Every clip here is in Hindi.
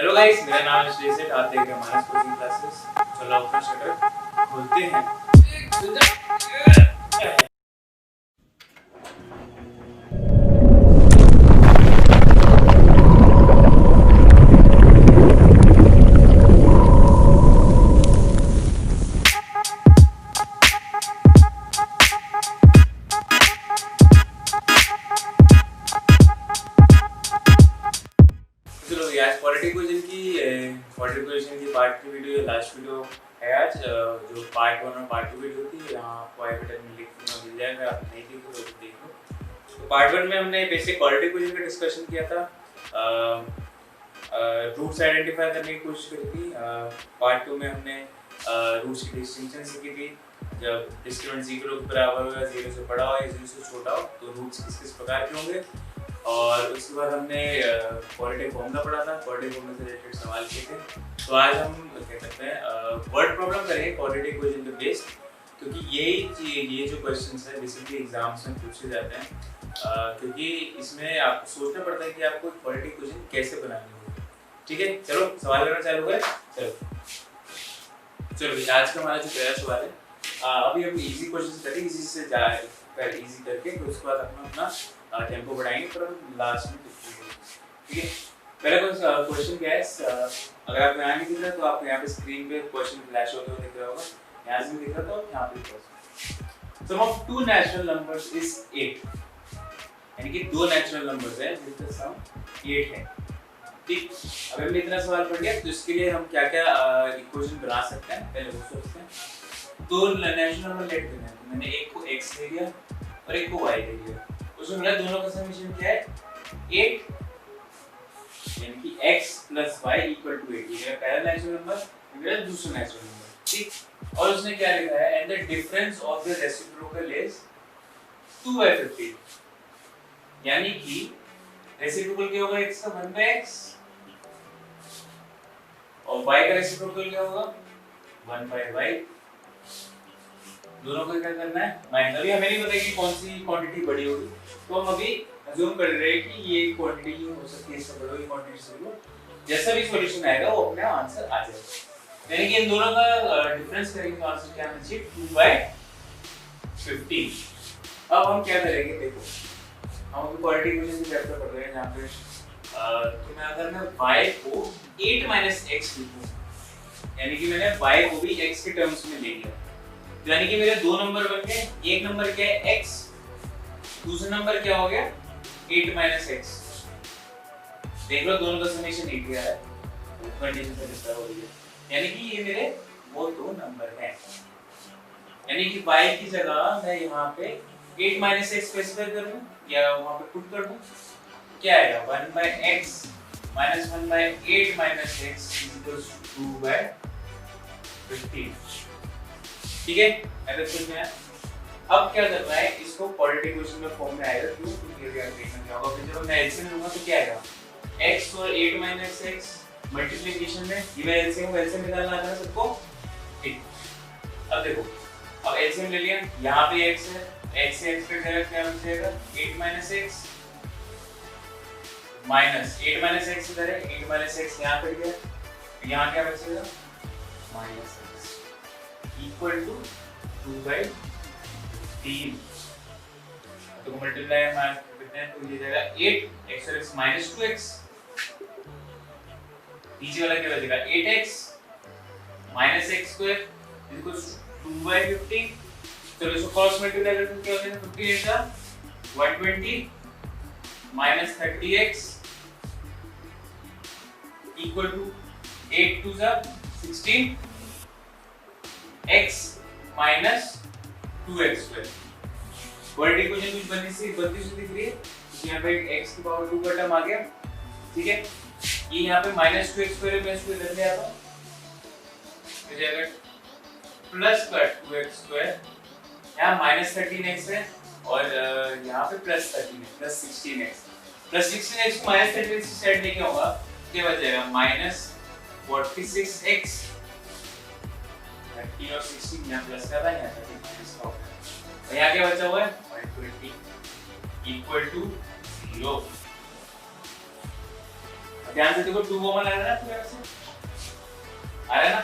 हेलो गाइस, मेरा नाम है श्रेयस सेठ। आप देख रहे हैं हमारा कोचिंग क्लासेस। चलो अपना शटर खोलते हैं। चलो आज पॉलिटिकल की पार्ट की वीडियो, लास्ट वीडियो है आज। जो पार्ट 1 और पार्ट 2 वीडियो थी, यहाँ आपको आई बटन में मिल जाएगा। आप नहीं देखो तो देख लो। तो पार्ट 1 में हमने बेसिक पॉलिटिकल का डिस्कशन किया था, रूट्स आइडेंटिफाई करने की कोशिश करी थी। पार्ट 2 में हमने रूट्स की डिस्टिंक्शन सीखी थी। जब डिस्क्रिमिनेंट 0 के बराबर होगा, 0 से बड़ा हो या 0 से छोटा हो, तो रूट्स किस किस प्रकार के होंगे। और उसके बाद हमने क्वाड्रेटिक फॉर्मूला पढ़ा था, क्वाड्रेटिक फॉर्मूला से रिलेटेड सवाल किए थे। तो आज हम कह सकते हैं वर्ड प्रॉब्लम करेंगे क्वाड्रेटिक इक्वेशन के बेस्ड, क्योंकि ये जो क्वेश्चंस है बेसिकली एग्जाम्स में पूछे जाते हैं। क्योंकि इसमें आपको सोचना पड़ता है कि आपको क्वाड्रेटिक इक्वेशन कैसे बनानी है। ठीक है, चलो सवाल करना चालू करें। चलो आज का हमारा जो पहला सवाल है, अभी हम इजी क्वेश्चन करेंगे, इजी से इजी करके, तो उसके बाद अपना टेम्पो बढ़ाएंगे, पर हम लास्ट में ठीक है। पहला क्वेश्चन क्या है, अगर आपको यहाँ नहीं दिख रहा तो आपको यहाँ पे स्क्रीन पे क्वेश्चन फ्लैश होते हुए दिख रहा होगा। यहाँ से भी दिख रहा तो यहाँ पे question, sum of two natural numbers is 8, यानी कि दो नेचुरल नंबर्स हैं जिनका सम 8 है। ठीक, अगर हमने इतना सवाल पढ़ लिया तो इसके लिए हम क्या क्या इक्वेशन बना सकते हैं, पहले वो सोचते हैं। दो नेचुरल नंबर लेट करना है, तो मैंने एक को x ले लिया और एक को y ले लिया। उसमें मेरा दोनों का समेशन क्या है, 8, यानी कि x + y = 8। ये मेरा पहला नेचुरल नंबर, मेरा दूसरा नेचुरल नंबर। ठीक, और उसने क्या लिखा है, and the difference of the reciprocal is 2/15, यानी कि रेसिप्रोकल क्या होगा, x का 1/x और y का रेसिप्रोकल क्या होगा, 1/y। दोनों को क्या करना है, माइनस। अभी हमें नहीं पता कि कौन सी क्वांटिटी बड़ी होगी, तो हम अभी अज्यूम कर रहे हैं कि ये क्वांटिटी ही हो सकती है, इससे बड़ी होगी क्वांटिटी से लो। जैसा भी सॉल्यूशन आएगा वो अपना आंसर आ जाएगा। यानी कि इन दोनों का डिफरेंस करेंगे तो आंसर क्या आना चाहिए, 2/15। अब हम क्या करेंगे, देखो हम अभी क्वांटिटी इक्वेशन की चैप्टर पढ़ रहे हैं। यहाँ पे तो मैं अगर मैं y को 8 - x लिखूं, यानी कि मैंने y को भी x के टर्म्स में ले लिया, यानी कि मेरे दो नंबर बन गए। एक नंबर क्या है, x, दूसरा नंबर क्या हो गया, 8 - x। देख लो दोनों का समेशन 8 आ रहा है, कंडीशन सेटिस्फाई हो रही है, यानी कि ये मेरे वो दो नंबर हैं। यानी कि y की जगह मैं यहाँ पे 8 - x स्पेसिफाई कर दूं या वहां पे पुट कर दूं, क्या आएगा, 1/x - 1/8 - x = 2/15। ठीक है, ऐसा कुछ है। अब क्या करना है, इसको क्वाड्रेटिक इक्वेशन में फॉर्म में आएगा, क्यों, क्योंकि अगर देखना क्या होगा, फिर जब मैं एलसीएम लूंगा तो क्या आएगा, x और 8 - x मल्टीप्लिकेशन में, ये मैं एलसीएम निकालना आता है सबको। ठीक, अब देखो, अब एलसीएम ले लिया, यहाँ पे x है, x से x कट जाएगा, क्या बन जाएगा, 8 - x माइनस 8 - x इधर है, 8 - x यहाँ कट गया, यहाँ क्या बचेगा, -x इक्वल टू 2/3। तो मल्टीप्लाई हम करते हैं तो ये जाएगा 8x और x -2x, नीचे वाला क्या बचेगा, 8x -x² इक्वल टू 2/15। चलो इसको क्रॉस मल्टीप्लाई करते हैं, क्या हो जाएगा, 15 × 120 -30x equal to 8 2 16 x - 2x²। Quadratic equation कुछ बनने से बनती हुई दिख रही है, तो यहाँ पे x की पावर 2 का टर्म आ गया। ठीक है, ये यहाँ पे -2x² में इसको इधर ले आता हूँ, हो जाएगा +2x², यहाँ -13x है और यहाँ पे +13 है, +16x। +16x को -13 से सेट लेके आऊंगा, क्या बच जाएगा, -46x। 30 और 16 यहाँ प्लस का था, यहाँ 30 माइनस का होगा, और यहाँ क्या बचा हुआ है, 120 इक्वल टू 0। ध्यान से देखो 2 कॉमन आ रहा है ना पूरे से, आ रहा है ना,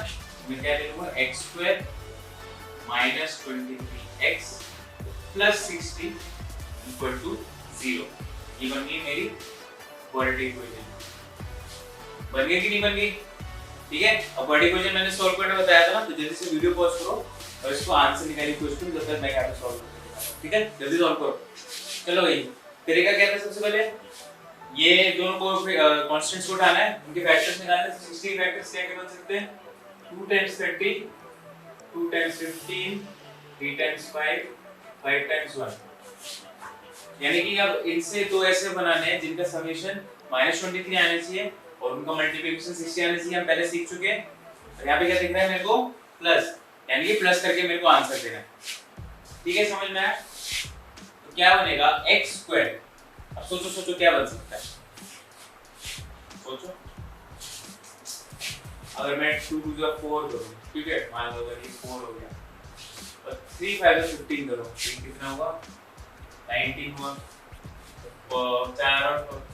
मैं क्या लिखूंगा x square minus 23x plus 60 equal to 0। ये बन गई मेरी क्वाड्रेटिक इक्वेशन। बन गई कि नहीं बन गई? ठीक है, अब क्वाड्रेटिक इक्वेशन मैंने सॉल्व करना बताया था ना, तो जल्दी से वीडियो पॉज करो और इसको आंसर निकालिए क्वेश्चन, जब तक मैं यहाँ पे सॉल्व करके दिखाता हूं। ठीक है, जल्दी सॉल्व करो। चलो भाई, तरीका क्या था? सबसे पहले ये दोनों को कांस्टेंट्स को उठाना है, उनके फैक्टर्स निकालने हैं। 60 के फैक्टर्स क्या बन सकते हैं? 2 टाइम्स 30, 2 टाइम्स 15, 3 टाइम्स 5, 5 टाइम्स 1। यानी कि अब इनसे दो ऐसे बनाने हैं जिनका समेशन -23 आना चाहिए और उनका मल्टीप्लिकेशन 60 आना चाहिए। हम पहले सीख चुके हैं। और यहाँ पे क्या दिख रहा है मेरे को? प्लस, यानी कि प्लस करके मेरे को आंसर देना है। ठीक है, समझ में आया? तो क्या बनेगा? x square. अब सोचो सोचो क्या बन सकता है, सोचो। अगर मैं 2 2 जा 4 करूं, ठीक है, मान लो अगर ये 4 हो गया और 3 5 जा 15 करो, तो कितना होगा? 19 हुआ। और 4 और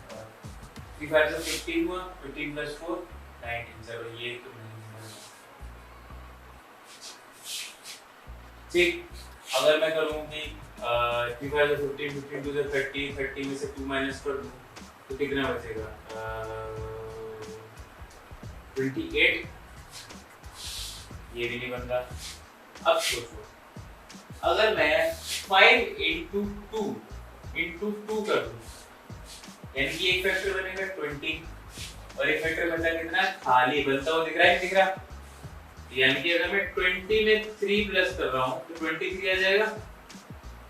3 5 जा 15 हुआ, 15 प्लस 4 19। चलो ये तो नहीं, ठीक। अगर मैं करूं कि 3 5 जा 15, 15 2 जा 30, 30 में से 2 माइनस कर दूं तो कितना बचेगा? 28। ये भी नहीं बन रहा। अब सोचो, अगर मैं 5 into 2 into 2 कर दूं, यानी कि एक फैक्टर बनेगा 20 और एक फैक्टर बनता कितना? खाली बनता हुआ दिख रहा है, दिख रहा? यानी कि अगर मैं 20 में 3 प्लस कर रहा हूं तो 23 आ जाएगा।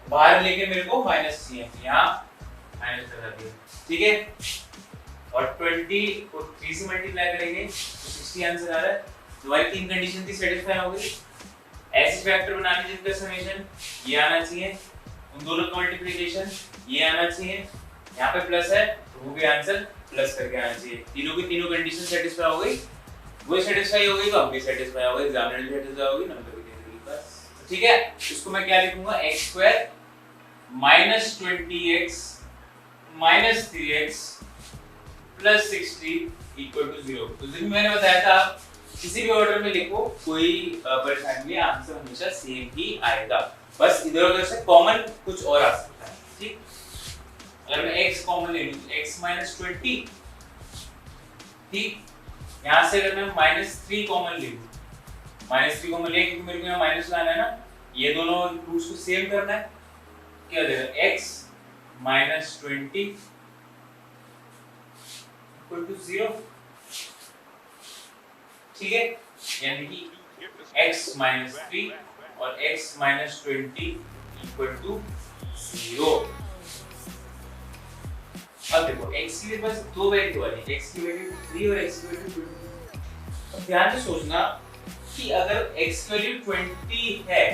बाहर लेके मेरे को माइनस चाहिए, यहाँ माइनस लगा दिया। ठीक है, और 20 को 3 से मल्टीप्लाई करेंगे तो 60 आंसर आ रहा है। हमारी तीन कंडीशन थी, सेटिस्फाई हो गई। ऐसे फैक्टर बनाने जिनका समेशन ये आना चाहिए, उन दोनों का मल्टीप्लिकेशन ये आना चाहिए, यहाँ पे प्लस है तो वो भी आंसर प्लस करके आना चाहिए। तीनों की तीनों कंडीशन सेटिस्फाई हो गई, वो सेटिस्फाई हो गई तो हम भी सेटिस्फाई हो गए, एग्जामिनर भी सेटिस्फाई हो गई, नंबर भी दे देंगे बस। ठीक है, इसको मैं क्या लिखूंगा? x square minus 20x minus 3x plus 60 equal to 0। तो जैसे मैंने बताया था, किसी भी ऑर्डर में लिखो, कोई परेशानी नहीं, आंसर हमेशा सेम ही आएगा। बस इधर उधर से कॉमन कुछ और आ सकता है। ठीक, अगर मैं x कॉमन ले लूं तो x माइनस 20, ठीक। यहाँ से अगर मैं -3 कॉमन ले लूं, -3 कॉमन ले, क्योंकि मेरे को यहाँ माइनस लाना है ना, ये दोनों रूट्स को सेम करना है। क्या देगा? x minus 20 equal to 0। ठीक है, यानी कि x माइनस 3 और x माइनस 20 इक्वल टू 0। अब देखो x की पास दो वैल्यू वाली, x की वैल्यू 3 और x की वैल्यू 20। अब ध्यान से सोचना कि अगर x की वैल्यू 20 है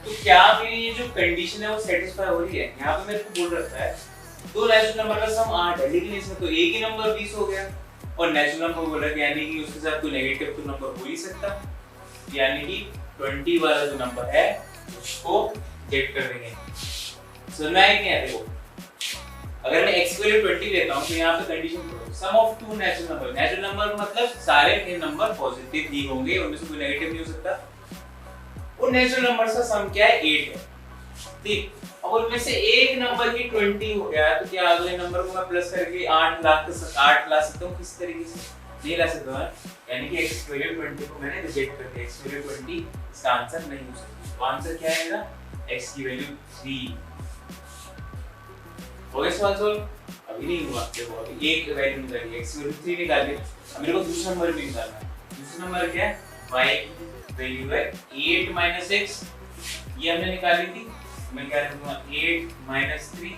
तो क्या मेरी ये जो कंडीशन है वो सेटिस्फाई हो रही है? यहाँ पे मेरे को बोल रखा है दो नेचुरल नंबर का सम 8 है, लेकिन इसमें तो एक ही नंबर 20 हो गया और नेचुरल नंबर बोल रहा है, यानी कि उसके साथ कोई नेगेटिव तो नंबर हो ही सकता, यानी कि 20 वाला जो नंबर है उसको रिजेक्ट कर देंगे। सुनना है क्या? देखो, अगर मैं x की वैल्यू 20 लेता हूं तो यहां पे कंडीशन पढ़ो, sum of two natural number. Natural number मतलब सारे के नंबर पॉजिटिव ही होंगे, उनमें से कोई नेगेटिव नहीं हो सकता। उन नेचुरल नंबर्स का सम क्या है? 8 है, ठीक। अब उनमें से एक नंबर की 20 हो गया तो क्या अगले नंबर को मैं प्लस करके 8 ला सकता हूं? किस तरीके से नहीं ला सकता है, यानी कि x की वैल्यू 20 को मैंने रिजेक्ट कर दिया। x की वैल्यू 20 इसका आंसर नहीं हो सकता। तो आंसर क्या आएगा? x की वैल्यू 3। हो गया सवाल सॉल्व? अभी नहीं हुआ। देखो, अभी एक वैल्यू निकाली, x की वैल्यू 3 निकाली। अब मेरे को दूसरा नंबर भी निकालना है। दूसरा नंबर क्या है? y की वैल्यू है 8 माइनस x, ये हमने निकाली थी। मैं क्या लिखूंगा? 8 माइनस 3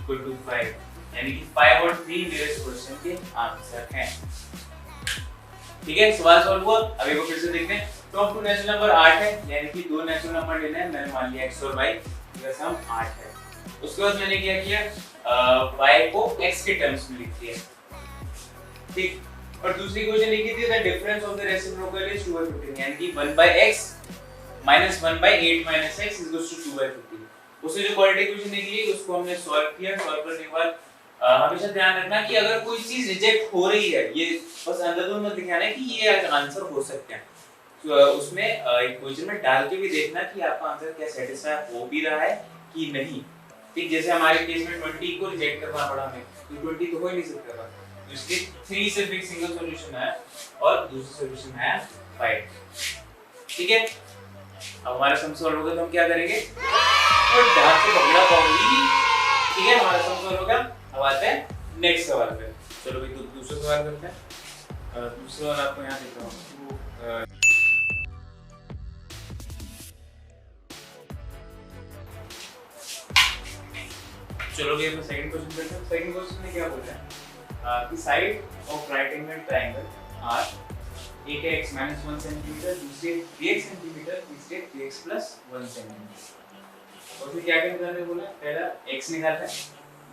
इक्वल टू 5, यानी कि 5 और 3 मेरे इस क्वेश्चन के आंसर हैं। ठीक है, सवाल सॉल्व हुआ। अब एक बार फिर से देखते हैं। टॉप टू नेचुरल नंबर 8 है, यानी कि दो नेचुरल नंबर लेने हैं। मैंने मान लिया x और y, इसका सम 8 है। उसके बाद मैंने क्या किया? y को x के टर्म्स में लिख दिया, ठीक। और दूसरी इक्वेशन लिखी थी the difference of the reciprocal is 2/15, यानी कि 1/x minus 1/8 minus x is equals to 2/15। उससे जो क्वाड्रेटिक इक्वेशन निकली उसको हमने सॉल्व किया। सॉल्व करने के बाद हमेशा ध्यान रखना कि अगर कोई चीज रिजेक्ट हो रही है, ये बस अंधाधुंध मत दिखाना है कि ये आंसर हो सकते हैं, तो उसमें इक्वेशन में डाल के भी देखना कि आपका आंसर क्या सेटिस्फाई हो भी रहा है कि नहीं। ठीक, जैसे हमारे केस में 20 को रिजेक्ट करना पड़ा हमें, तो 20 तो हो ही नहीं सकता था, तो इसलिए 3 सिर्फ एक सिंगल सॉल्यूशन है और दूसरा सॉल्यूशन है 5। ठीक है, अब हमारा सम सॉल्व हो गया, तो हम क्या करेंगे और ध्यान से पकड़ा पाऊंगी। ठीक है, हमारा सम सॉल्व हो गया। अब आते हैं नेक्स्ट सवाल पे। चलो भाई दूसरा सवाल करते हैं। दूसरा सवाल आपको यहाँ देख रहा हूँ। चलो भाई, सेकंड क्वेश्चन करते हैं। सेकंड क्वेश्चन में क्या बोल रहा है कि side of right angle triangle are, एक है x - 1 सेंटीमीटर, दूसरे 3x सेंटीमीटर, तीसरे 3x + 1 सेंटीमीटर। और फिर क्या करना है बोला, पहला x निकालना है,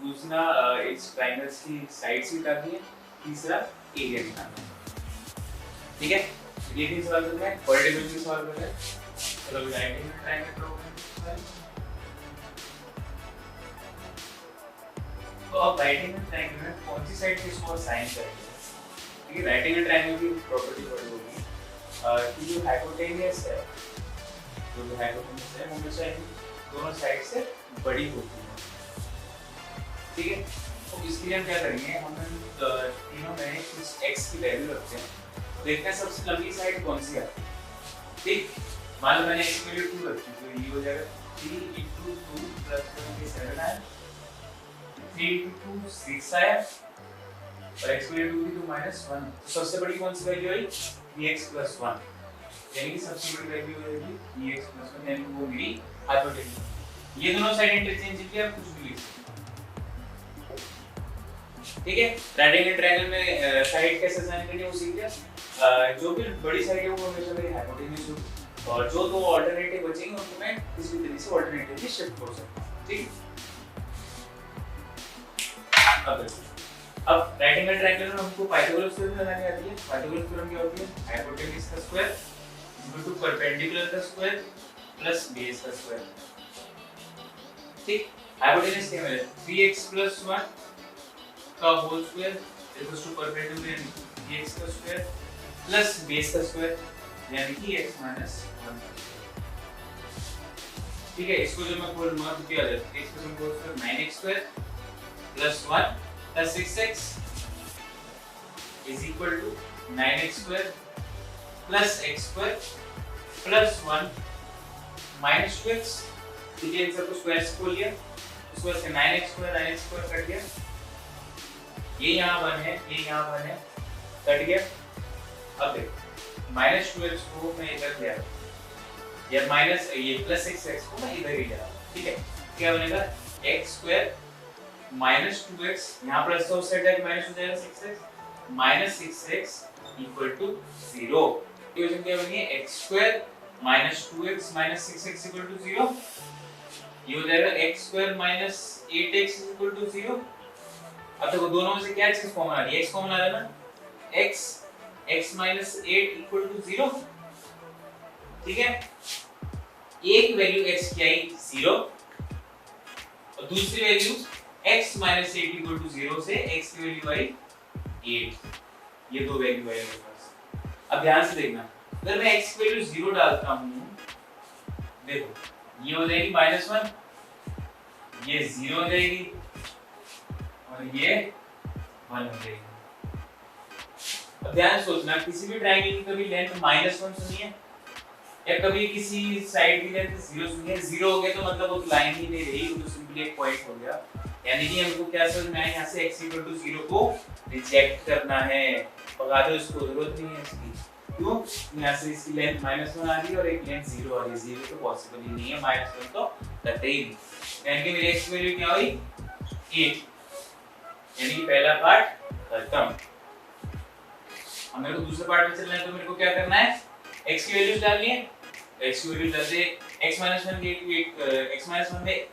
दूसरा इस ट्रायंगल्स की साइड्स निकालनी है, तीसरा एरिया निकालना है। ठीक है, ये तीन सवाल करते हैं, पर डिवीजन सवाल करते हैं। चलो राइट एंगल ट्रायंगल ड्रॉ करते हैं। तो अब राइट एंगल ट्रायंगल में कौन सी साइड पे इसको असाइन करेंगे? ठीक है, राइट एंगल ट्रायंगल की प्रॉपर्टी पढ़ लोगे कि जो हाइपोटेन्यूस है, वो हमेशा दोनों साइड से बड़ी होती है। ठीक है, तो इसके लिए हम क्या करेंगे, हम तीनों में इस x की वैल्यू रखते हैं, देखते हैं सबसे लंबी साइड कौन सी आती है। ठीक, मान लो मैंने x की वैल्यू 2 रखी, तो ये हो जाएगा 3 × 2 + 7 आया, 3 × 2 6 आया, और x की वैल्यू 2 थी तो -1, तो सबसे बड़ी कौन सी वैल्यू आई 3x + 1, यानी कि सबसे बड़ी वैल्यू हो जाएगी 3x + 1, यानी वो मेरी हाइपोटेन्यूस। ये दोनों साइड इंटरचेंजेबल आप कुछ भी लिख सकते हो। ठीक है, राइट एंगल ट्रायंगल में साइड कैसे असाइन करनी है वो सीख लिया। जो भी बड़ी साइड है वो हमेशा मेरी हाइपोटेन्यूस होगी, और जो दो अल्टरनेटिव बचेंगे उनको मैं किसी भी तरीके से अल्टरनेटिवली शिफ्ट कर सकता हूं। ठीक, अब राइट एंगल ट्रायंगल में हमको पाइथागोरस थ्योरम लगानी आती है। पाइथागोरस थ्योरम क्या होती है, हाइपोटेन्यूस का स्क्वायर इक्वल टू परपेंडिकुलर का स्क्वायर प्लस बेस का स्क्वायर। ठीक, हाइपोटेन्यूस क्या है 3x + 1 का whole square equals to perpendicular 3x का स्क्वायर प्लस बेस का स्क्वायर, यानी कि x - 1। ठीक है, इसको जो मैं बोलूंगा तो क्या आ जाएगा, x का whole square 9x² + 1 + 6x = 9x² + x² + 1 - 2x। ठीक है, इन सबको स्क्वायर से खोल लिया, उसके बाद 9x² कट गया, ये यहाँ 1 है, ये यहाँ 1 है, कट गया। अब देखो -2x को मैं इधर ले आया, या माइनस ये +6x को मैं इधर ही ले आया। ठीक है, क्या बनेगा x² - 2x, यहाँ प्लस तो उस साइड जाके माइनस हो जाएगा 6x - 6x = 0। इक्वेशन क्या बनी है, x² - 2x - 6x = 0। ये हो जाएगा x² - 8x = 0। अब देखो दोनों में से क्या चीज कॉमन आ रही है, x कॉमन आ रहा है ना, x - 8 = 0। ठीक है, एक वैल्यू x की आई 0 और दूसरी वैल्यू x - 8 = 0 से x की वैल्यू आई 8। ये दो वैल्यू है मेरे पास। अब ध्यान से देखना, अगर मैं x की वैल्यू 0 डालता हूं, देखो ये हो जाएगी -1, ये 0 हो जाएगी और ये 1 हो जाएगी। अब ध्यान सोचना, किसी भी ट्रायंगल की कभी लेंथ -1 सुनी है या कभी किसी साइड की लेंथ 0 सुनी है? 0 हो गया तो मतलब वो तो लाइन ही नहीं रही, वो तो सिंपली एक पॉइंट हो गया। यानी कि हमको क्या समझ में आया, यहाँ से x = 0 को रिजेक्ट करना है, भगा दो इसको, जरूरत नहीं है इसकी। क्यों? यहाँ से इसकी लेंथ -1 आ रही है और एक लेंथ 0 आ रही है, 0 तो पॉसिबल ही नहीं है, -1 तो करते ही नहीं। यानी कि मेरी x की वैल्यू क्या हुई 8, यानी कि पहला पार्ट खत्म। अब मेरे को दूसरे पार्ट में चलना है, तो मेरे को क्या करना है, x की वैल्यूज डालनी है। x की वैल्यू डालते x - 1 के x - 1 में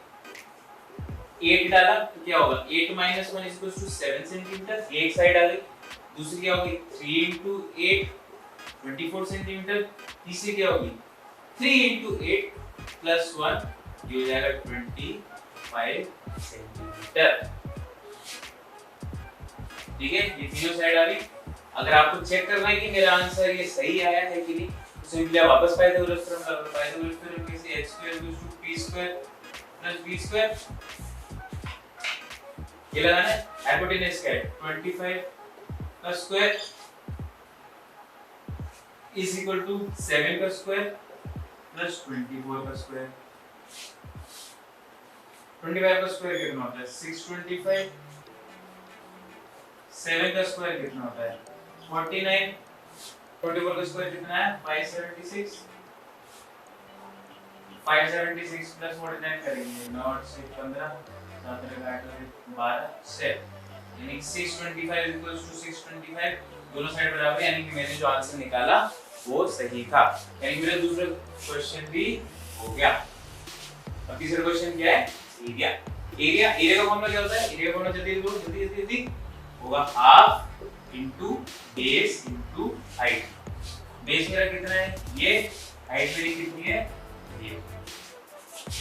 8 डाला तो क्या होगा, 8 - 1 = 7 सेंटीमीटर, ये एक साइड आ गई। दूसरी क्या होगी 3 × 8 24 सेंटीमीटर, तीसरी क्या होगी 3 × 8 + 1, ये हो जाएगा 25 सेंटीमीटर। ठीक है, ये तीनों साइड आ गई। अगर आपको चेक करना है कि मेरा आंसर ये सही आया है कि नहीं, तो सिंपली आप वापस पाइथागोरस थ्योरम लगा। पाइथागोरस थ्योरम में से h² + p² ये लगाना है। हाइपोटेनस क्या है 25 का स्क्वायर इज इक्वल टू 7 का स्क्वायर प्लस 24 का स्क्वायर। 25 का स्क्वायर कितना होता है 625, 7 का स्क्वायर कितना होता है 49, 24 का स्क्वायर कितना है 576, 576 प्लस 49 करेंगे 9 से 15 7 12 से यानी 625 625 दोनों साइड बराबर है, यानी कि मैंने जो आंसर निकाला वो सही था, यानी मेरा दूसरा क्वेश्चन भी हो गया। अब तीसरा क्वेश्चन क्या है एरिया। एरिया का फॉर्मूला क्या होता है, एरिया का फॉर्मूला जल्दी होगा half into base into height. Base मेरा कितना है ये, हाइट मेरी कितनी है ये।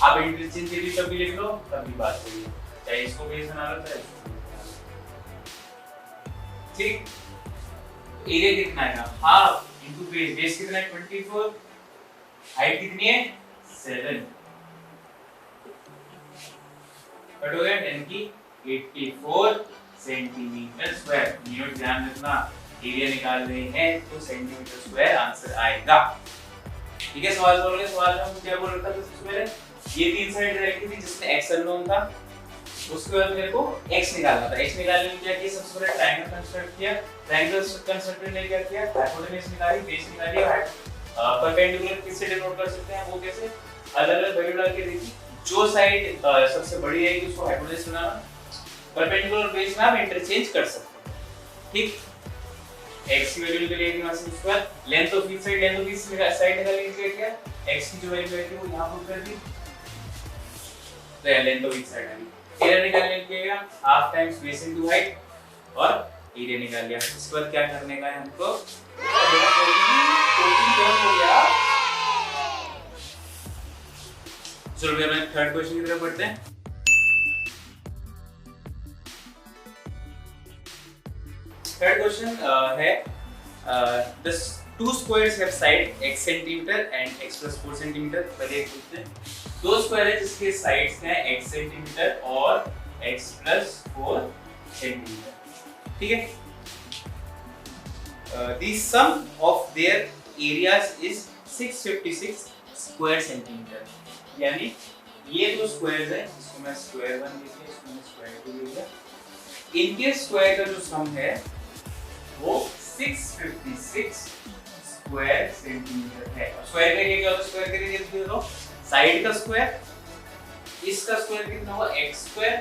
आप इंटरचेंजेबली कभी लिख लो तभी बात होगी, चाहे इसको बेस बना लो चाहे इसको बेस बना लो। ठीक, एरिया कितना है हाफ इनटू बेस। बेस कितना है 24, हाइट कितनी है 7, कट हो गया यानी कि 84 सेंटीमीटर स्क्वायर। यूनिट ध्यान रखना, एरिया निकाल रहे हैं तो सेंटीमीटर स्क्वायर आंसर आएगा। ठीक है, सवाल बोल रहे, सवाल में हम क्या बोल रखा था सबसे पहले, ये तीन साइड रखी थी जिसमें x अननोन था, उसके बाद मेरे को x निकालना था। x निकालने में क्या किया, सबसे पहले ट्रायंगल कंस्ट्रक्ट किया। ट्रायंगल कंस्ट्रक्ट ने क्या किया, हाइपोटेनस निकाली, बेस निकाली, परपेंडिकुलर किससे डिनोट कर सकते हैं वो कैसे, अलग-अलग वैल्यू डाल के देखी, जो साइड सबसे बड़ी रहेगी उसको हाइपोटेनस बनाना, परपेंडिकुलर बेस में आप इंटरचेंज कर सकते हैं। ठीक, x की वैल्यू निकल आएगी वहां से, उसके बाद length of each side, length of each side निकालने के लिए क्या, x की जो वैल्यू है वो यहां पुट कर दी, तो ये लेंथ ऑफ ईच साइड आ गई। एरिया निकालने के लिए half times base into height और एरिया निकाल लिया। इसके बाद क्या करने का है हमको, प्रोटीन टर्म हो गया। चलो भैया मैं थर्ड क्वेश्चन की तरफ बढ़ते हैं। थर्ड क्वेश्चन है the two squares have side x centimeter and x plus 4 centimeter। पहले एक पूछते हैं, दो स्क्वायर है जिसके साइड्स हैं x सेंटीमीटर और x plus 4 सेंटीमीटर। ठीक है, the sum of their areas is 656 square centimeter। यानी ये दो स्क्वायर्स हैं, इसको मैं स्क्वायर 1 लिख दिया, इसको मैं स्क्वायर 2 लिख दिया, इनके स्क्वायर का जो सम है वो 656 स्क्वायर सेंटीमीटर है। स्क्वायर का एरिया क्या होता है, स्क्वायर का एरिया देखो तो साइड का स्क्वायर, इसका स्क्वायर कितना होगा x square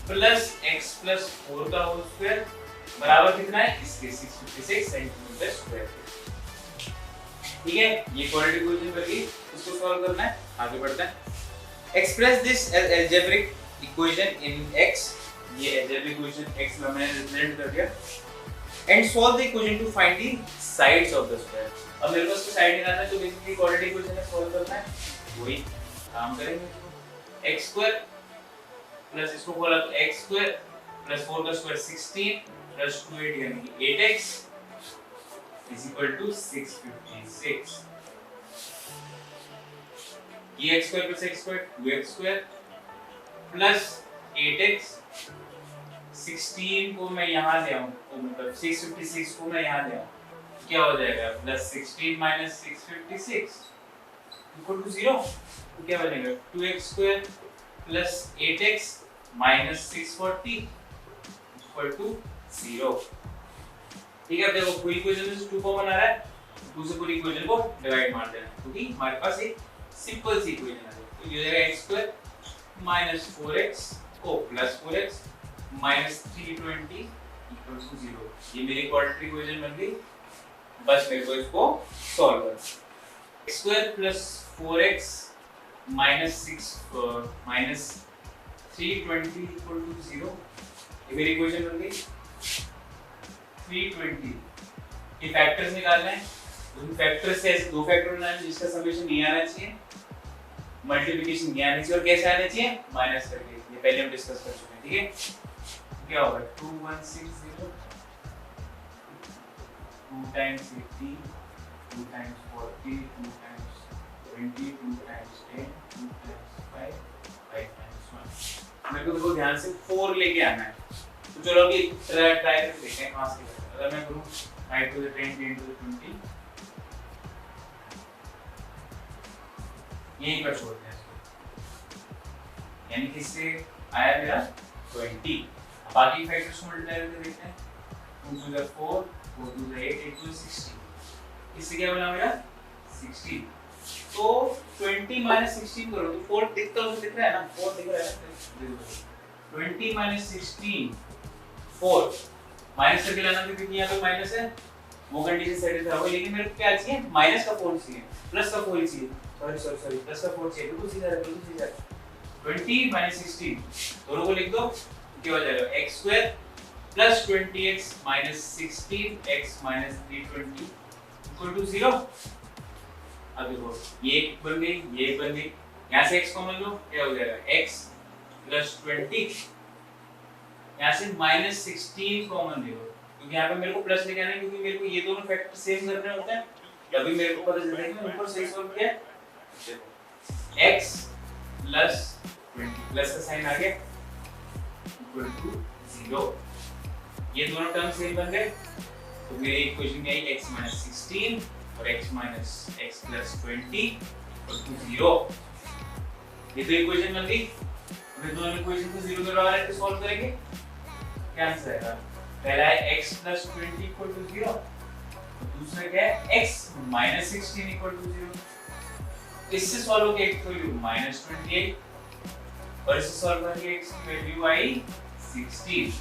plus x plus 4 का होल स्क्वायर बराबर कितना है इसके 656 सेंटीमीटर स्क्वायर। ठीक है, ये क्वाड्रेटिक इक्वेशन पर ही इसको सॉल्व करना है, आगे बढ़ते हैं। Express this as algebraic equation in x, ये अलजेब्रिक इक्वेशन x में मैंने रिप्रेजेंट कर दिया, and solve the equation to find the sides of the square. अब मेरे को इसका साइड निकालना है, तो बेसिकली क्वाड्रेटिक इक्वेशन है सॉल्व करना है, वही काम करेंगे। x स्क्वायर प्लस इसको बोला तो x स्क्वायर प्लस 4 का स्क्वायर 16 प्लस 28 यानी कि 8x is equal to 656। ये x square plus x square 2x square plus 8x, 16 को मैं यहाँ ले आऊँ तो मतलब 656 को मैं यहाँ ले आऊँ क्या हो जाएगा, प्लस 16 माइनस 656 इक्वल टू 0, तो क्या बनेगा 2x square plus 8x minus 640 equal to 0। ठीक है, देखो पूरी इक्वेशन में 2 कॉमन आ रहा है, 2 से पूरी इक्वेशन को डिवाइड मार देना, क्योंकि हमारे पास एक सिंपल सी इक्वेशन है। तो ये हो जाएगा x स्क्वायर माइनस 4x को plus 4x minus 320 equal to 0। ये मेरी क्वाड्रेटिक इक्वेशन बन गई, बस मेरे को इसको सॉल्व करना है। x square plus 4x minus 320 equal to 0, ये मेरी इक्वेशन बन गई। 320 ये फैक्टर्स निकालना है, उन फैक्टर्स से ऐसे दो फैक्टर बनाना है जिसका समेशन नहीं आना चाहिए, मल्टीप्लिकेशन नहीं आना चाहिए, और कैसे आना चाहिए माइनस करके, ये पहले हम डिस्कस कर चुके हैं। ठीक है, क्या होगा 2160 2 times 80 2 times 40 2 times 20 2 times 10 2 times 5 5 times 1। मेरे को देखो ध्यान से 4 लेके आना है। तो चलो अभी ट्राई करके देखते हैं कहाँ से करते हैं। अगर मैं करूँ 5 to the 10 10 to the 20 यहीं पर छोड़ते हैं इसको, यानी कि इससे आया मेरा 20। बाकी फैक्टर्स को मल्टीप्लाई करके देखते हैं 2 to the 4 4 to the 8 8 to the 16। इससे क्या बना मेरा 16। तो 20 माइनस 16 करो तो 4 दिखता है, दिख रहा है ना 4 दिख रहा है ना 20 माइनस 16 4 माइनस करके लाना क्योंकि यहाँ पे माइनस है वो कंडीशन सेटिस्फाई होगी। लेकिन मेरे को क्या चाहिए माइनस का 4 चाहिए प्लस का 4 चाहिए सॉरी प्लस का 4 चाहिए। बिल्कुल सीधा 20 माइनस 16 दोनों को लिख दो क्या हो जाएगा x square plus 20x minus 16x minus 320 equal to 0। अब देखो ये बन गई ये बन गई, यहाँ से x कॉमन लो क्या हो जाएगा x प्लस 20 यहाँ से माइनस 16 कॉमन ले लो क्योंकि यहाँ पे मेरे को प्लस लेके आना है क्योंकि मेरे को ये दोनों फैक्टर सेम करने होते हैं। तभी मेरे को पता चलता है कि ऊपर से सॉल्व किया देखो x प्लस 20 प्लस का साइन आ गया इक्वल टू 0। ये दोनों टर्म सेम बन गए तो मेरी इक्वेशन क्या है x माइनस 16 और x minus x plus 20 equal to 0। ये तो इक्वेशन बन गई। अब दोनों इक्वेशन को 0 करवा रहे हैं तो सॉल्व करेंगे क्या आंसर आएगा। पहला है x प्लस 20 इक्वल टू 0 और दूसरा क्या है x माइनस 16 इक्वल टू 0। इससे सॉल्व होके x की वैल्यू माइनस 28 और इससे सॉल्व करके x की वैल्यू आई 16।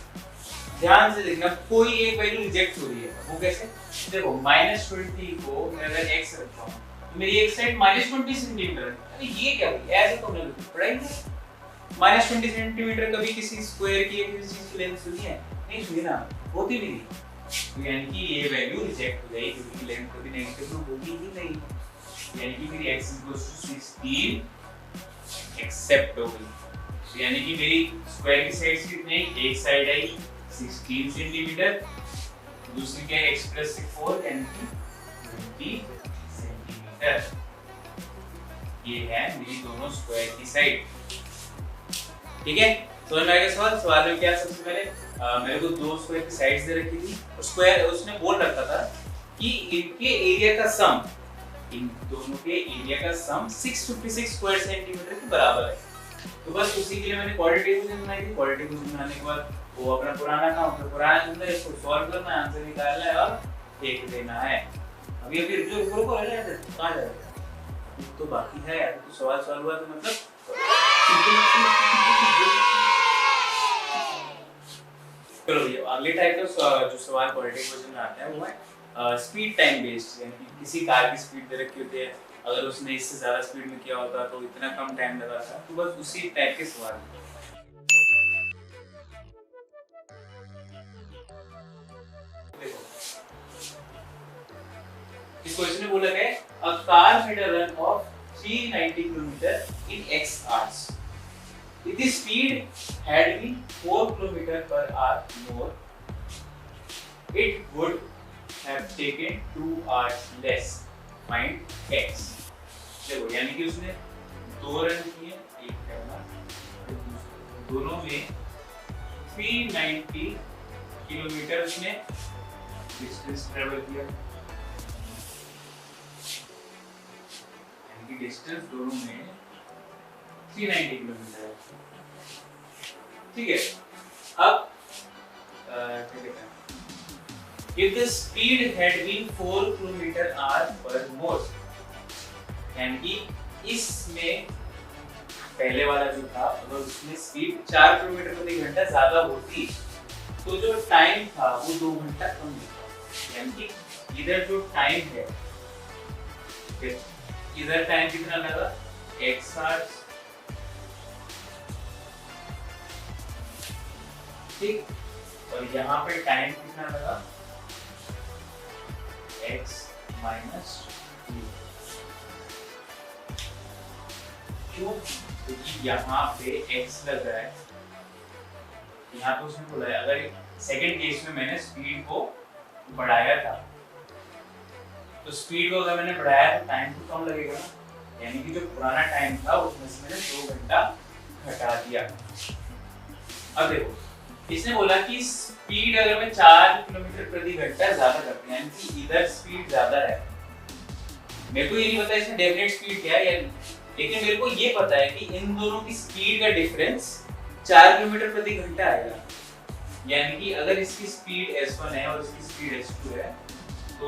ध्यान से देखना कोई एक वैल्यू रिजेक्ट हो रही है वो कैसे देखो माइनस 20 को मैं अगर x रखता हूँ तो मेरी एक साइड माइनस 20 सेंटीमीटर है। अरे ये क्या हुई ऐसे तो नहीं पढ़ाई माइनस 20 सेंटीमीटर कभी किसी स्क्वायर की या किसी चीज की लेंथ सुनी है नहीं सुनी ना होती भी नहीं। तो यानी कि ये वैल्यू रिजेक्ट हो जाएगी क्योंकि लेंथ कभी नेगेटिव तो होगी ही नहीं। यानी कि मेरी x 16 एक्सेप्ट हो गई। तो यानी कि मेरी स्क्वायर की साइड कितनी एक साइड आई 16 सेंटीमीटर दूसरी क्या है x प्लस 4 यानी कि 20 सेंटीमीटर। ये है मेरी दोनों स्क्वायर की साइड। ठीक है समझ में आएगा सवाल में क्या सबसे पहले मेरे को दो स्क्वायर की साइड्स दे रखी थी और स्क्वायर उसने बोल रखा था कि इनके एरिया का सम इन दोनों के एरिया का सम 656 स्क्वायर सेंटीमीटर के बराबर है। तो बस उसी के लिए मैंने क्वाड्रेटिक इक्वेशन बनाई थी। क्वाड्रेटिक इक्वेशन बनाने के बाद वो अपना पुराना काम अपना पुराना नंबर इसको सॉल्व करना है आंसर निकालना है और फेंक देना है। अभी अभी जो ऊपर को है यार कहां जाएगा तो बाकी है यार तो सवाल सॉल्व हुआ तो मतलब चलो ये अगले टाइप का जो सवाल क्वाड्रेटिक इक्वेशन में आता है वो है स्पीड टाइम बेस्ड। यानी कि किसी कार की स्पीड दे रखी होती है अगर उसने इससे ज्यादा स्पीड में किया होता तो इतना कम टाइम लगा था। तो बस उसी टाइप के सवाल देखो इस क्वेश्चन में बोला है a car made a run of 390 km in x hours. If the speed had been 4 km per hour more, it would have taken 2 hours less. Find x. देखो यानी कि उसने दो रन किए एक करना दोनों में 390 किलोमीटर उसने डिस्टेंस ट्रेवल किया। यानी कि डिस्टेंस दोनों में 390 किलोमीटर है। ठीक है अब क्या कहते हैं if the speed had been 4 km/h per more यानी कि इसमें पहले वाला जो था अगर उसमें स्पीड 4 किलोमीटर प्रति घंटा ज्यादा होती तो जो टाइम था वो 2 घंटा कम होता। यानी कि इधर जो टाइम है इधर टाइम कितना लगा x hours ठीक और यहाँ पे टाइम कितना लगा x माइनस 2 क्यों क्योंकि यहाँ पे x लग रहा है यहाँ पे उसने बोला है अगर सेकंड केस में मैंने स्पीड को बढ़ाया था, तो स्पीड को अगर मैंने बढ़ाया तो टाइम तो कम लगेगा ना, यानी कि जो पुराना टाइम था उसमें से मैंने 2 घंटा घटा दिया। अब देखो इसने बोला कि स्पीड अगर मैं 4 किलोमीटर प्रति घंटा ज्यादा करते हैं, यानी कि इधर स्पीड ज्यादा है, मेरे को ये नहीं पता इसमें डेफिनेट स्पीड क्या है, लेकिन मेरे को ये पता है कि इन दोनों की स्पीड का डिफरेंस 4 किलोमीटर प्रति घंटा आएगा। यानी कि अगर इसकी स्पीड s1 है और इसकी स्पीड s2 है, तो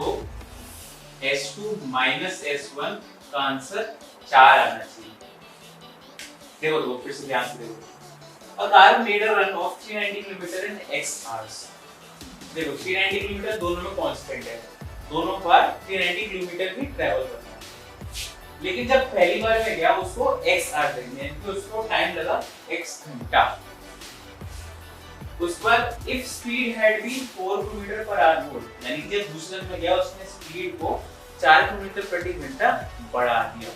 s2 माइनस s1 का आंसर 4 आना चाहिए। देखो तो फिर से ध्यान से देखो। A car made a run of 390 kilometre in x hours। देखो 390 किलोमीटर दोनों में कांस्टेंट है, दोनों बार 390 किलोमीटर भी ट्रैवल करना है। लेकिन जब पहली बार में गया उसको x आवर देंगे, यानी कि उसको टाइम लगा x घंटा। उस पर if speed had been 4 kilometre per hour more, यानी कि जब दूसरे में गया उसने स्पीड को 4 किलोमीटर प्रति घंटा बढ़ा दिया,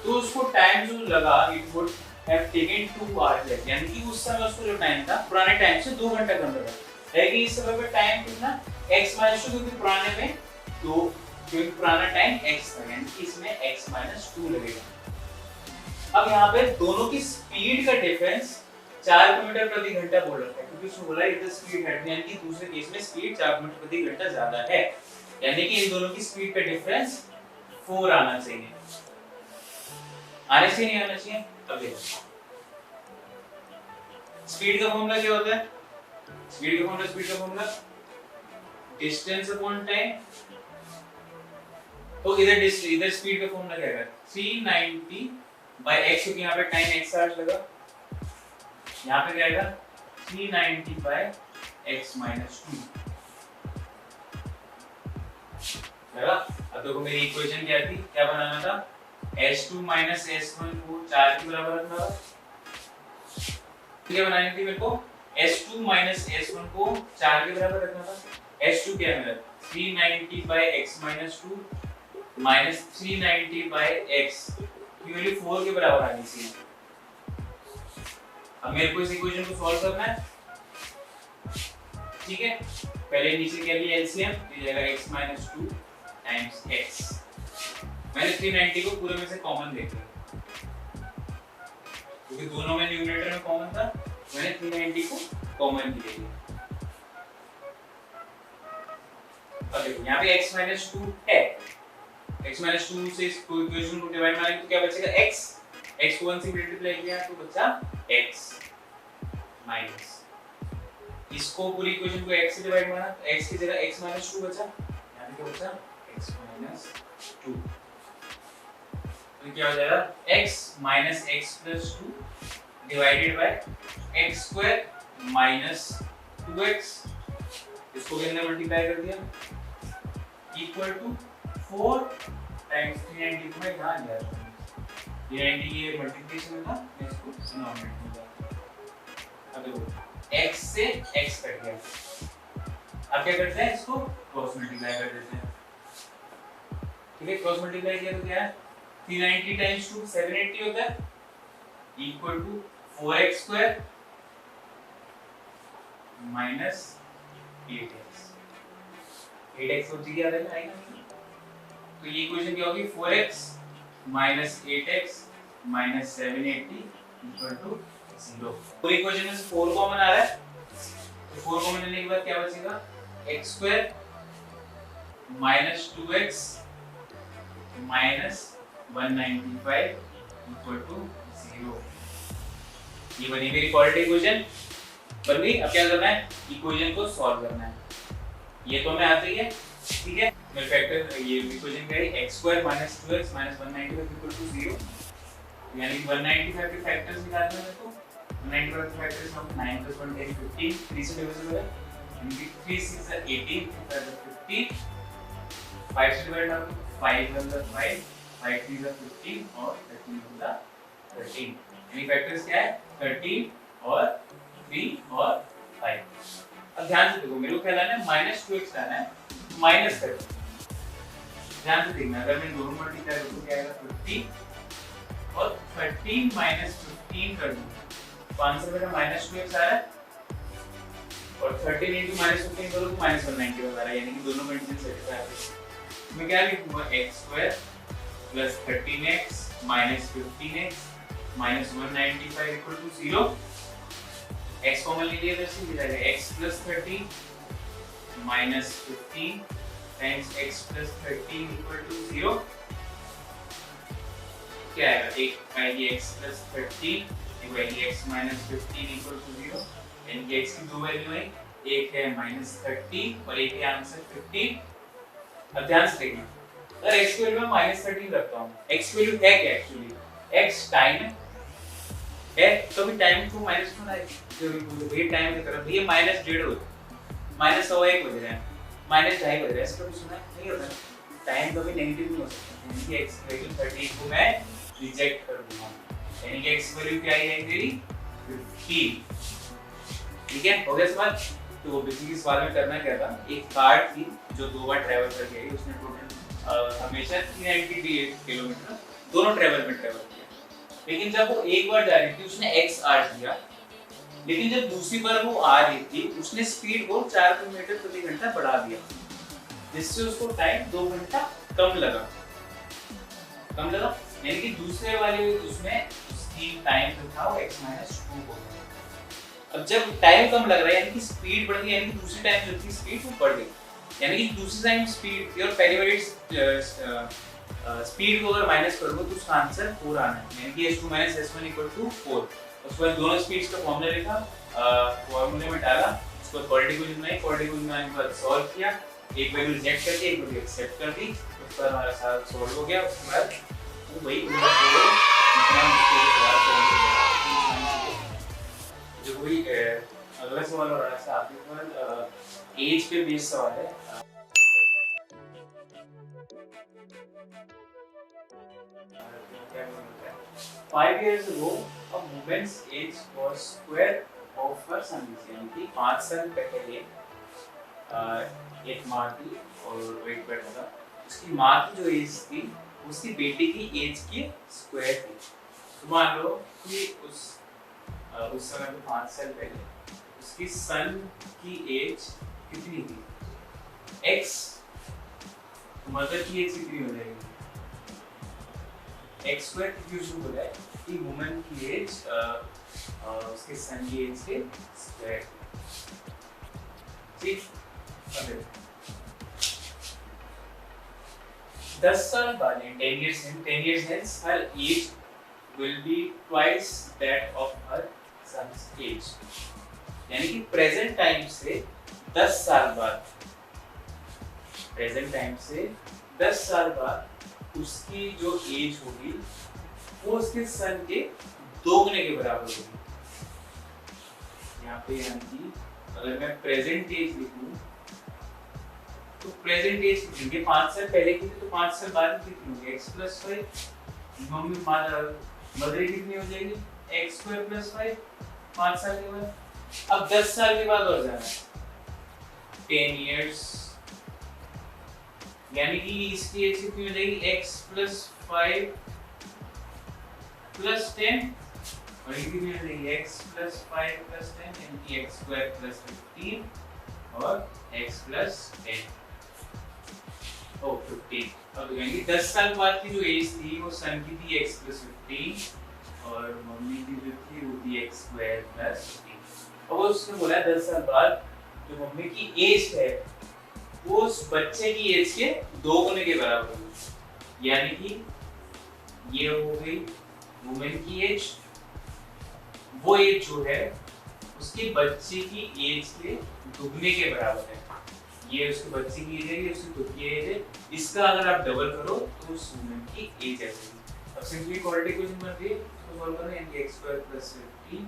तो उसको टाइम जो लगा it would have taken 2 hours, यानी कि उस समय उसको जो टाइम था पुराने टाइम से 2 घंटा कम लगा है। कि इस समय पे टाइम कितना x माइनस 2, क्योंकि पुराने में 2, क्योंकि पुराना टाइम x था, यानी कि इसमें x माइनस 2 लगेगा। अब यहाँ पे दोनों की स्पीड का डिफरेंस 4 किलोमीटर प्रति घंटा बोल रखा है, क्योंकि उसने बोला इधर स्पीड है, यानी कि दूसरे केस में स्पीड 4 किलोमीटर प्रति घंटा ज्यादा है, यानी कि इन दोनों की स्पीड का डिफरेंस 4 आना चाहिए। आने से नहीं आना चाहिए। अब देखो स्पीड का फॉर्मूला क्या होता है, स्पीड का फॉर्मूला डिस्टेंस अपॉन टाइम। तो इधर स्पीड का फॉर्मूला क्या है, 390 बाय x, क्योंकि यहाँ पे टाइम x आवर्स लगा, यहाँ पे क्या आएगा 390 बाय x माइनस 2 लगा। अब देखो मेरी इक्वेशन क्या थी, क्या बनाना था, s2 माइनस s1 को 4 के बराबर रखना था। क्या बनानी थी मेरे को, s2 माइनस s1 को 4 के बराबर रखना था। s2 क्या है मेरा 390 by x minus 2 minus 390 by x की वैल्यू 4 के बराबर आनी चाहिए। अब मेरे को इस इक्वेशन को सॉल्व करना है, ठीक है। पहले नीचे क्या लिया एलसीएम, ये जाएगा x माइनस 2 टाइम्स x। मैंने 390 को पूरे में से कॉमन ले लिया, क्योंकि दोनों में न्यूमरेटर में कॉमन था, मैंने 390 को कॉमन ले लिया। अब देखो यहाँ पे x माइनस 2 है, x माइनस 2 से इस इक्वेशन को डिवाइड मारेंगे तो क्या बचेगा x, x को 1 से मल्टीप्लाई किया तो बचा x माइनस, इसको पूरी इक्वेशन को x से डिवाइड मारा तो x की जगह x माइनस 2 बचा, यहाँ पे क्या बचा x माइनस 2। तो क्या हो जाएगा x minus x plus 2 divided by x square minus 2x, इसको कितने मल्टीप्लाई कर दिया इक्वल टू 4 टाइम्स 390 को मैं यहाँ लिया, 390 ये मल्टीप्लिकेशन था, मैं इसको डिनोमिनेटर में लिया। अब देखो x से x कट गया, अब क्या करते हैं इसको क्रॉस मल्टीप्लाई कर देते हैं, ठीक है। क्रॉस मल्टीप्लाई किया तो क्या है 390 टाइम्स 2 780 होता है equal to 4x square minus 8x, 8x को जी आ रहा है, तो ये इक्वेशन क्या होगी 4x minus 8x minus 780 equal to 0। पूरी इक्वेशन में से 4 कॉमन आ रहा है, तो 4 कॉमन लेने के बाद क्या बचेगा x square minus 2x minus 195 equal to 0। ये बनी मेरी क्वाड्रेटिक इक्वेशन बन गई। अब क्या करना है, इक्वेशन को सॉल्व करना है, ये तो हमें आती है, ठीक है। मेरे फैक्टर ये इक्वेशन क्या है x square minus 2x minus 195 equal to 0, यानी 195 के फैक्टर्स निकालने हैं तो 195 के फैक्टर्स हम 9 + 1 10 15 3 से डिविजिबल है, यानी 3 6 are 18 15 5 से डिवाइड करो 5 1 are 5 5 3 are 15 और 13 1 are 13, यानी फैक्टर्स क्या है 13 और 3 और 5। अब ध्यान से देखो, मेरे को क्या लाना है -2x लाना है, माइनस कर ध्यान से देखना, अगर मैं दोनों मल्टीप्लाई करूं तो क्या आएगा 50 और 13 - 15 कर दूं तो आंसर मेरा -2x आ रहा है, और 13 into -15 करो तो -190 होगा, यानी कि दोनों कंडीशन सेटिस्फाई होगी। मैं क्या लिखूंगा x² + 13x - 15x - 195 = 0। x common ले लिया तो सीधे जाएगा x + 13 - 15 टाइम्स x + 13 = 0। क्या आएगा, एक आएगी x + 13, एक आएगी x - 15 = 0। यानी कि x की दो वैल्यू है, एक है -30 और एक है आंसर 15। अब ध्यान से देखना, अगर x की वैल्यू मैं -13 रखता हूँ, x की वैल्यू है क्या एक्चुअली, x टाइम है तो भी टाइम को माइनस में आएगा, जो भी टाइम की तरफ ये -1.5 हो -1.25 हो जाएगा, -2.5 हो जाएगा, ऐसा कभी सुना नहीं होता, टाइम कभी नेगेटिव नहीं हो सकता। यानी कि x की वैल्यू 13 को मैं रिजेक्ट कर दूंगा, यानी कि x की वैल्यू क्या है मेरी 15। ठीक है, हो गया सवाल। तो बेसिकली सवाल में करना क्या था, एक कार थी जो 2 बार ट्रैवल कर गई, उसने टोटल हमेशा 398 किलोमीटर दोनों ट्रैवल में ट्रैवल किया, लेकिन जब वो एक बार जा रही थी उसने x r दिया, लेकिन जब दूसरी बार वो आ रही थी उसने स्पीड को 4 किलोमीटर प्रति घंटा बढ़ा दिया, जिससे उसको टाइम 2 घंटा कम लगा। यानी कि दूसरे वाले उसमें उसकी टाइम जो था वो x - 2 हो गया। अब जब टाइम कम लग रहा है यानी कि स्पीड बढ़ गई, यानी कि दूसरी टाइम जो थी स्पीड वो बढ़ गई, यानी कि दूसरी टाइम स्पीड थी और पहली वाली स्पीड को अगर माइनस करोगे तो उसका आंसर 4 आना है, यानी कि s2 - s1 = 4। उसके बाद दोनों स्पीड्स का फॉर्मूला लिखा, फॉर्मूले में डाला, उसको क्वाड्रेटिक इक्वेशन बनाई, क्वाड्रेटिक इक्वेशन बनाने के बाद सॉल्व किया, एक वैल्यू रिजेक्ट कर दी, एक वैल्यू एक्सेप्ट कर दी, उसके बाद हमारा सारा सॉल्व हो गया। उसके बाद वो वही इतना मुश्किल सवाल सॉल्व हो गया। जो कोई अगला सवाल हो रहा है आपके पास एज पे बेस्ड सवाल है। 5 years ago, a woman's age was square of her son, यानी कि 5 साल पहले एक माँ थी और वेट बैठा था, उसकी माँ की जो एज थी उसकी बेटी की एज की स्क्वायर थी। तो मान लो कि उस समय पे 5 साल पहले उसकी सन की एज कितनी थी, x, मदर की एज कितनी हो जाएगी, x² की यूज हो जाए कि वुमन की एज उसके सन की एज के स्क्वायर। ठीक, 10 साल बाद 10 years hence her age will be twice that of her son's age, यानी कि प्रेजेंट टाइम से 10 साल बाद उसकी जो एज होगी वो उसके सन के 2 गुने के बराबर होगी। यहाँ पे यानी कि अगर मैं प्रेजेंट एज लिखूं तो प्रेजेंट एज कितनी, 5 साल पहले की थी तो 5 साल बाद कितनी होगी, x + 5, मम्मी मदर कितनी हो जाएगी, x² + 5 5 साल के बाद। अब 10 साल के बाद और जाना है 10 years, यानी कि इसकी एज कितनी हो जाएगी, x + 5 + 10, और ये कितनी हो जाएगी, x + 5 + 10, यानी कि x² + 15 और x + 10 ओ 15। अब यानी 10 साल बाद की जो एज थी वो सन की थी x + 15 और मम्मी की जो थी वो थी x² + 15। अब उसने बोला 10 साल बाद जो मम्मी की एज है वो उस बच्चे की एज के 2 गुने के बराबर होगी, यानी कि ये हो गई वुमेन की एज, वो एज जो है उसके बच्चे की एज के दुगने के बराबर है। ये उसके बच्चे की एज है, ये उसकी खुद की एज है, इसका अगर आप डबल करो तो उस वुमेन की एज आएगी। अब सिंपली क्वाड्रेटिक इक्वेशन बन रही है, उसको सॉल्व करना है, यानी कि x² + 15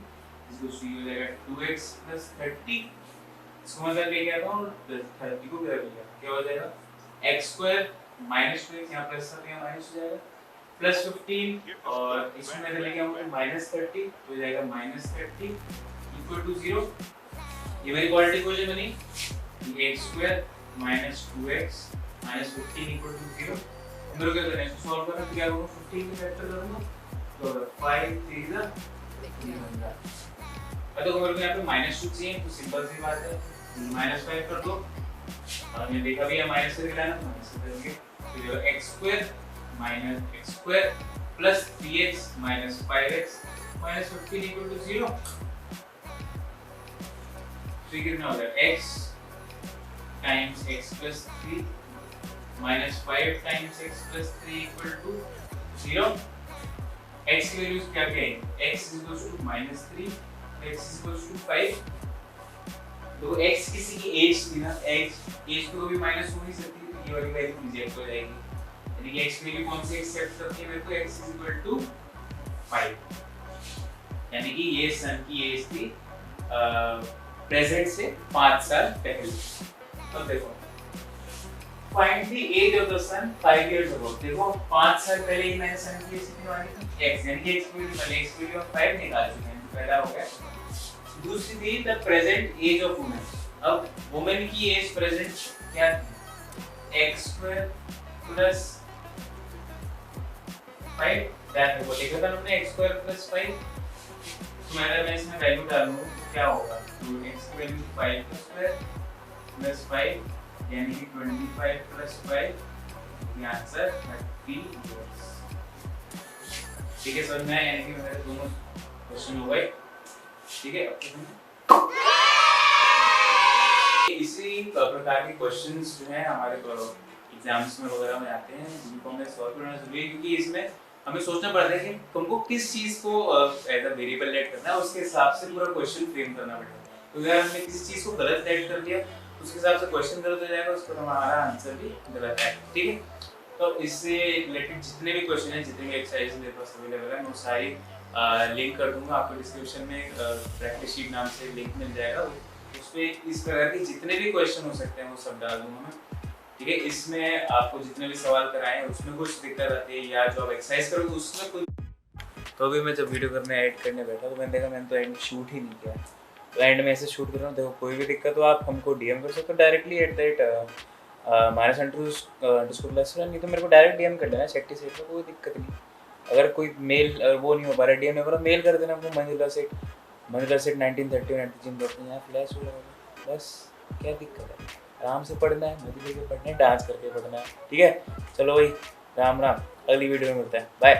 इसको सी हो जाएगा 2x + 30, इसको मतलब ले गया था और 30 को गिरा दिया, क्या हो जाएगा, x² - 2x, यहाँ प्लस था यहाँ माइनस हो जाएगा, +15 और इसमें मैं लेके आऊंगा -30 हो जाएगा -30 = 0। ये मेरी क्वाड्रेटिक इक्वेशन बनी, x² - 2x - 15 = 0। मेरे को क्या करना है, इसको सॉल्व करना है, तो क्या करूंगा, 15 के फैक्टर करूंगा तो 5 3 = 3 बनता है। तो मेरे को यहाँ पे -2 चाहिए, तो सिंपल सी बात है -5 कर दो। और हमने देखा भी है माइनस से निकला ना, माइनस से करेंगे तो जो x² - x² plus 3x minus 5x minus 15 equal to 0। तो कितना हो जाएगा x times x plus 3 minus 5 times x plus 3 equal to 0। x की वैल्यूज क्या क्या है? x equal to -3, x equal to 5। तो x किसी की एज थी ना, एज तो कभी माइनस हो नहीं सकती, तो ये वाली वैल्यू रिजेक्ट हो जाएगी। यानी कि x की वैल्यू कौन सी एक्सेप्ट करती है मेरे को? x equal to 5। यानी कि ये सन की एज थी प्रेजेंट से 5 साल पहले। अब देखो find the age of the son 5 years ago. देखो 5 साल पहले ही मैंने सन की एज निकाली थी x, यानी कि x की वैल्यू पहले x की वैल्यू 5 निकाल चुके हैं, तो पहला हो गया। दूसरी थी the present age of women. अब वुमेन की एज प्रेजेंट क्या है? x² plus 5। दैट वो देखा था हमने x² प्लस 5। तो मैं इसमें वैल्यू डालूं तो क्या होगा? तो x की वैल्यू 5² प्लस 5 यानी कि 25 प्लस 5 ये आंसर 30 इयर्स। ठीक है समझ में आया? यानी कि मेरे दोनों क्वेश्चन हो गए। ठीक है, इसी प्रकार के क्वेश्चंस जो हैं हमारे एग्जाम्स में वगैरह में आते हैं, जिनको हमें सॉल्व करना जरूरी है, क्योंकि इसमें हमें सोचना पड़ता है कि तुमको किस चीज को एज अ वेरिएबल लेट करना है, उसके हिसाब से पूरा क्वेश्चन फ्रेम करना पड़ेगा। तो अगर हमने किसी चीज को गलत लेट कर दिया उसके हिसाब से क्वेश्चन गलत हो जाएगा, उसको हमारा आंसर भी गलत है। ठीक है, तो इससे रिलेटेड जितने भी क्वेश्चन हैं, जितने भी एक्सरसाइज मेरे पास अवेलेबल है, मैं वो सारी लिंक कर दूंगा आपको डिस्क्रिप्शन में। प्रैक्टिस शीट नाम से लिंक मिल जाएगा, उसमें इस प्रकार के जितने भी क्वेश्चन हो सकते हैं वो सब डाल दूंगा मैं। ठीक है, इसमें आपको जितने भी सवाल कराए हैं उसमें कुछ दिक्कत आती है या जो आप एक्सरसाइज करोगे उसमें कुछ। तो अभी मैं जब वीडियो एडिट करने बैठा तो मैंने देखा मैंने तो एंड शूट ही नहीं किया। तो एंड में ऐसे शूट कर रहा हूँ। देखो कोई भी दिक्कत हो आप हमको डीएम कर सकते हो डायरेक्टली @_, नहीं तो मेरे को डायरेक्ट डीएम कर लेना चैट से, कोई दिक्कत नहीं। अगर कोई मेल वो नहीं हो पा रहा डीएम नहीं हो रहा, मेल कर देना हमको मंजुला सेठ 1930 यहाँ फ्लैश हो जाएगा। बस क्या दिक्कत है, आराम से पढ़ना है, मजे लेके पढ़ना है, डांस करके पढ़ना है। ठीक है, चलो भाई राम राम, अगली वीडियो में मिलते हैं, बाय।